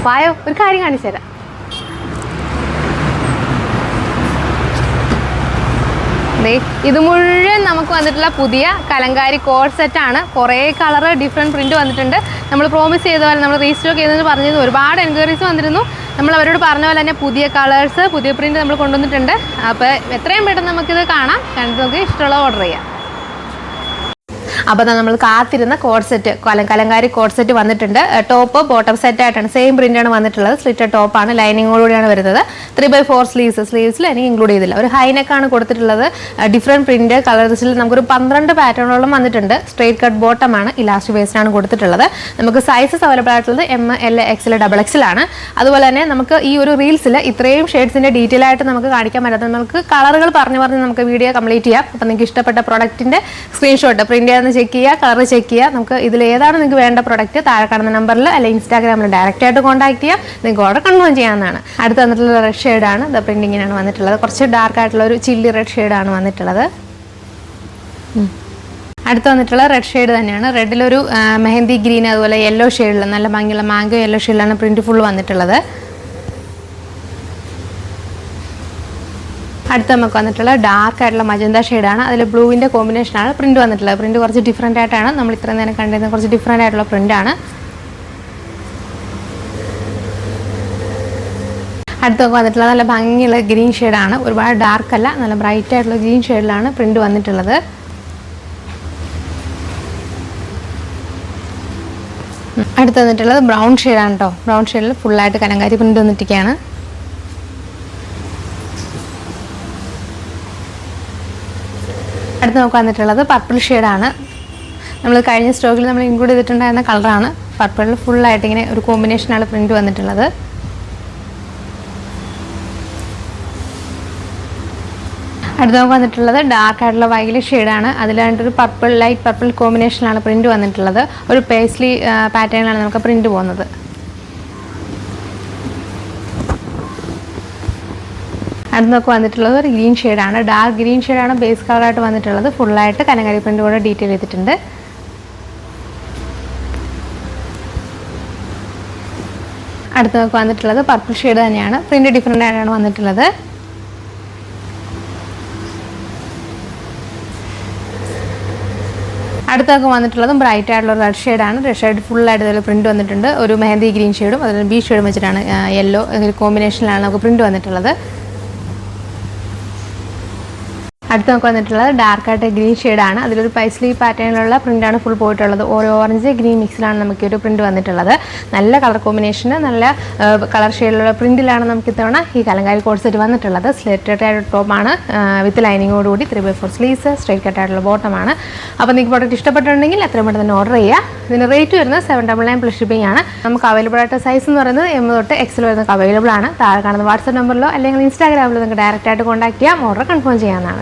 വായോ ഒരു കാര്യം കാണിച്ചു തരാം. ഇത് മുഴുവൻ നമുക്ക് വന്നിട്ടുള്ള പുതിയ കലങ്കാരി കോഡ് സെറ്റാണ്. കുറേ കളറ് ഡിഫറെൻറ്റ് പ്രിൻറ്റ് വന്നിട്ടുണ്ട്. നമ്മൾ പ്രോമിസ് ചെയ്ത പോലെ നമ്മൾ റീസ്റ്റോക്ക് ചെയ്തെന്ന് പറഞ്ഞിരുന്നു. ഒരുപാട് എൻക്വയറീസ് വന്നിരുന്നു. നമ്മൾ അവരോട് പറഞ്ഞ പോലെ തന്നെ പുതിയ കളേഴ്സ് പുതിയ പ്രിൻറ്റ് നമ്മൾ കൊണ്ടുവന്നിട്ടുണ്ട്. അപ്പോൾ എത്രയും പെട്ടെന്ന് നമുക്കിത് കാണാം, കണ്ടിട്ട് നമുക്ക് ഇഷ്ടമുള്ള ഓർഡർ ചെയ്യാം. അപ്പോൾ നമ്മൾ കാത്തിരുന്ന code set Kalamkari code set വന്നിട്ടുണ്ട്. ടോപ്പ് ബോട്ടം സെറ്റായിട്ടാണ് സെയിം പ്രിൻ്റാണ് വന്നിട്ടുള്ളത്. സ്ലിറ്റഡ് ടോപ്പാണ്, ലൈനിങ്ങോടുകൂടിയാണ് വരുന്നത്. 3/4 സ്ലീവ്സിൽ എനിക്ക് ഇൻക്ലൂഡ് ചെയ്തില്ല. ഒരു ഹൈനെക്കാണ് കൊടുത്തിട്ടുള്ളത്. ഡിഫറെൻറ്റ് പ്രിൻറ്റ് കളേഴ്സിൽ നമുക്കൊരു 12 പാറ്റേണോളം വന്നിട്ടുണ്ട്. സ്ട്രെയിറ്റ് കട്ട് ബോട്ടമാണ്, ഇലാസ്റ്റിക് വേസ്റ്റാണ് കൊടുത്തിട്ടുള്ളത്. നമുക്ക് സൈസസ് അവൈലബിൾ ആയിട്ടുള്ളത് ML XL XXL ആണ്. അതുപോലെ തന്നെ നമുക്ക് ഈ ഒരു റീൽസിൽ ഇത്രയും ഷെയ്ഡ്സിൻ്റെ ഡീറ്റെയിൽ ആയിട്ട് നമുക്ക് കാണിക്കാൻ പറ്റാത്ത നമുക്ക് കളറുകൾ പറഞ്ഞ് നമുക്ക് വീഡിയോ കംപ്ലീറ്റ് ചെയ്യാം. അപ്പോൾ നിങ്ങൾക്ക് ഇഷ്ടപ്പെട്ട പ്രൊഡക്റ്റിൻ്റെ സ്ക്രീൻഷോട്ട് പ്രിൻ്റ് ചെയ്യാൻ ചെക്ക് ചെയ്യുക, കളർ ചെക്ക് ചെയ്യുക. നമുക്ക് ഇതിൽ ഏതാണ് നിങ്ങൾക്ക് വേണ്ട പ്രൊഡക്റ്റ് താഴെ കാണുന്ന നമ്പറിൽ അല്ലെങ്കിൽ ഇൻസ്റ്റാഗ്രാമിൽ ഡയറക്റ്റ് ആയിട്ട് കോൺടാക്ട് ചെയ്യാം. നിങ്ങൾക്ക് ഓർഡർ കൺഫേം ചെയ്യാവുന്നതാണ്. അടുത്ത് വന്നിട്ടുള്ള റെഡ് ഷെയ്ഡാണ്. ദ പ്രിന്റിങ്ങിനാണ് വന്നിട്ടുള്ളത്. കുറച്ച് ഡാർക്ക് ആയിട്ടുള്ള ഒരു ചില്ലി റെഡ് ഷെയ്ഡാണ് വന്നിട്ടുള്ളത്. അടുത്ത് വന്നിട്ടുള്ള റെഡ് ഷെയ്ഡ് തന്നെയാണ്. റെഡിലൊരു മെഹന്തി ഗ്രീൻ അതുപോലെ യെല്ലോ ഷെയ്ഡിൽ നല്ല ഭംഗിയുള്ള മാംഗോ യെല്ലോ ഷെയ്ഡിലാണ് പ്രിന്റ് ഫുൾ വന്നിട്ടുള്ളത്. അടുത്ത് നമുക്ക് വന്നിട്ടുള്ള ഡാർക്ക് ആയിട്ടുള്ള മജന്ത ഷെയ്ഡാണ്. അതിൽ ബ്ലൂവിൻ്റെ കോമ്പിനേഷനാണ് പ്രിന്റ് വന്നിട്ടുള്ളത്. പ്രിന്റ് കുറച്ച് ഡിഫറെൻ്റ് ആയിട്ടാണ് നമ്മൾ ഇത്രയും നേരം കണ്ടിരുന്നത്. കുറച്ച് ഡിഫറെൻ്റ് ആയിട്ടുള്ള പ്രിൻ്റാണ്. അടുത്ത് നമുക്ക് വന്നിട്ടുള്ളത് നല്ല ഭംഗിയുള്ള ഗ്രീൻ ഷെയ്ഡാണ്. ഒരുപാട് ഡാർക്ക് അല്ല, നല്ല ബ്രൈറ്റ് ആയിട്ടുള്ള ഗ്രീൻ ഷെയ്ഡിലാണ് പ്രിന്റ് വന്നിട്ടുള്ളത്. അടുത്ത് വന്നിട്ടുള്ളത് ബ്രൗൺ ഷെയ്ഡാണ് കേട്ടോ. ബ്രൗൺ ഷെയ്ഡിൽ ഫുള്ളായിട്ട് കലങ്കാരി പ്രിന്റ് വന്നിട്ടിരിക്കുകയാണ്. അടുത്ത് നമുക്ക് വന്നിട്ടുള്ളത് പർപ്പിൾ ഷെയ്ഡാണ്. നമ്മൾ കഴിഞ്ഞ സ്റ്റോക്കിൽ നമ്മൾ ഇൻക്ലൂഡ് ചെയ്തിട്ടുണ്ടായിരുന്ന കളറാണ്. പർപ്പിളിൽ ഫുള്ളായിട്ട് ഇങ്ങനെ ഒരു കോമ്പിനേഷനാണ് പ്രിന്റ് വന്നിട്ടുള്ളത്. അടുത്ത് നമുക്ക് വന്നിട്ടുള്ളത് ഡാർക്ക് ആയിട്ടുള്ള വയലറ്റ് ഷെയ്ഡാണ്. അതിലായിട്ടൊരു പർപ്പിൾ ലൈറ്റ് പർപ്പിൾ കോമ്പിനേഷനിലാണ് പ്രിന്റ് വന്നിട്ടുള്ളത്. ഒരു പേസ്ലി പാറ്റേണിലാണ് നമുക്ക് പ്രിന്റ് പോകുന്നത്. അടുത്ത് നമുക്ക് വന്നിട്ടുള്ളത് ഒരു ഗ്രീൻ ഷെയ്ഡാണ്. ഡാർക്ക് ഗ്രീൻ ഷെയ്ഡാണ് ബേസ് കളറായിട്ട് വന്നിട്ടുള്ളത്. ഫുള്ളായിട്ട് കലങ്കാരി പ്രിന്റ് കൂടെ ഡീറ്റെയിൽ ചെയ്തിട്ടുണ്ട്. അടുത്ത് നമുക്ക് വന്നിട്ടുള്ളത് പർപ്പിൾ ഷെയ്ഡ് തന്നെയാണ്. പ്രിന്റ് ഡിഫറെൻ്റ് ആയിട്ടാണ് വന്നിട്ടുള്ളത്. അടുത്തൊക്കെ വന്നിട്ടുള്ളതും ബ്രൈറ്റ് ആയിട്ടുള്ള റെഡ് ഷെയ്ഡാണ്. റെഡ് ഷെയ്ഡ് ഫുള്ളായിട്ട് ഇതിൽ പ്രിന്റ് വന്നിട്ടുണ്ട്. ഒരു മെഹന്തി ഗ്രീൻ ഷെയ്ഡും അതുപോലെ ബീച്ച് ഷെയ്ഡും വെച്ചിട്ടാണ് യെല്ലോ കോമ്പിനേഷനിലാണ് നമുക്ക് പ്രിന്റ് വന്നിട്ടുള്ളത്. അടുത്ത് നമുക്ക് വന്നിട്ടുള്ളത് ഡാർക്കായിട്ട് ഗ്രീൻ ഷെയ്ഡാണ്. അതിലൊരു പൈസ്ലി പാറ്റേണിലുള്ള പ്രിൻ്റാണ് ഫുൾ പോയിട്ടുള്ളത്. ഓറഞ്ച് ഗ്രീൻ മിക്സിലാണ് നമുക്ക് ഒരു പ്രിന്റ് വന്നിട്ടുള്ളത്. നല്ല കളർ കോമ്പിനേഷന് നല്ല കളർ ഷെയ്ഡിലുള്ള പ്രിന്റിലാണ് നമുക്ക് ഇത്തവണ ഈ കലങ്കാരി കോഡ് സെറ്റ് വന്നിട്ടുള്ളത്. സ്ലിറ്റഡ് ആയിട്ട് ടോപ്പാണ് വിത്ത് ലൈനിങ്ങോടുകൂടി 3/4 സ്ലീവ്സ്, സ്ട്രെയിറ്റ് കട്ട് ആയിട്ടുള്ള ബോട്ടമാണ്. അപ്പോൾ നിങ്ങൾക്ക് പ്രോഡക്റ്റ് ഇഷ്ടപ്പെട്ടുണ്ടെങ്കിൽ എത്രയും പെട്ടെന്ന് തന്നെ ഓർഡർ ചെയ്യുക. ഇതിന് റേറ്റ് വരുന്നത് 799 പ്ലസ് ഷിപ്പിംഗ് ആണ്. നമുക്ക് അവൈലബിൾ ആയിട്ട് സൈസ് എന്ന് പറയുന്നത് M തൊട്ട് XL വരെ നമുക്ക് അവൈലബിൾ ആണ്. താഴെ കാണുന്ന വാട്സ്ആപ്പ് നമ്പറിലോ അല്ലെങ്കിൽ ഇൻസ്റ്റാഗ്രാമിലോ നിങ്ങൾക്ക് ഡയറക്റ്റ് ആയിട്ട് കോൺടാക്ട് ചെയ്യാം. ഓർഡർ കൺഫേം ചെയ്യാവുന്നതാണ്.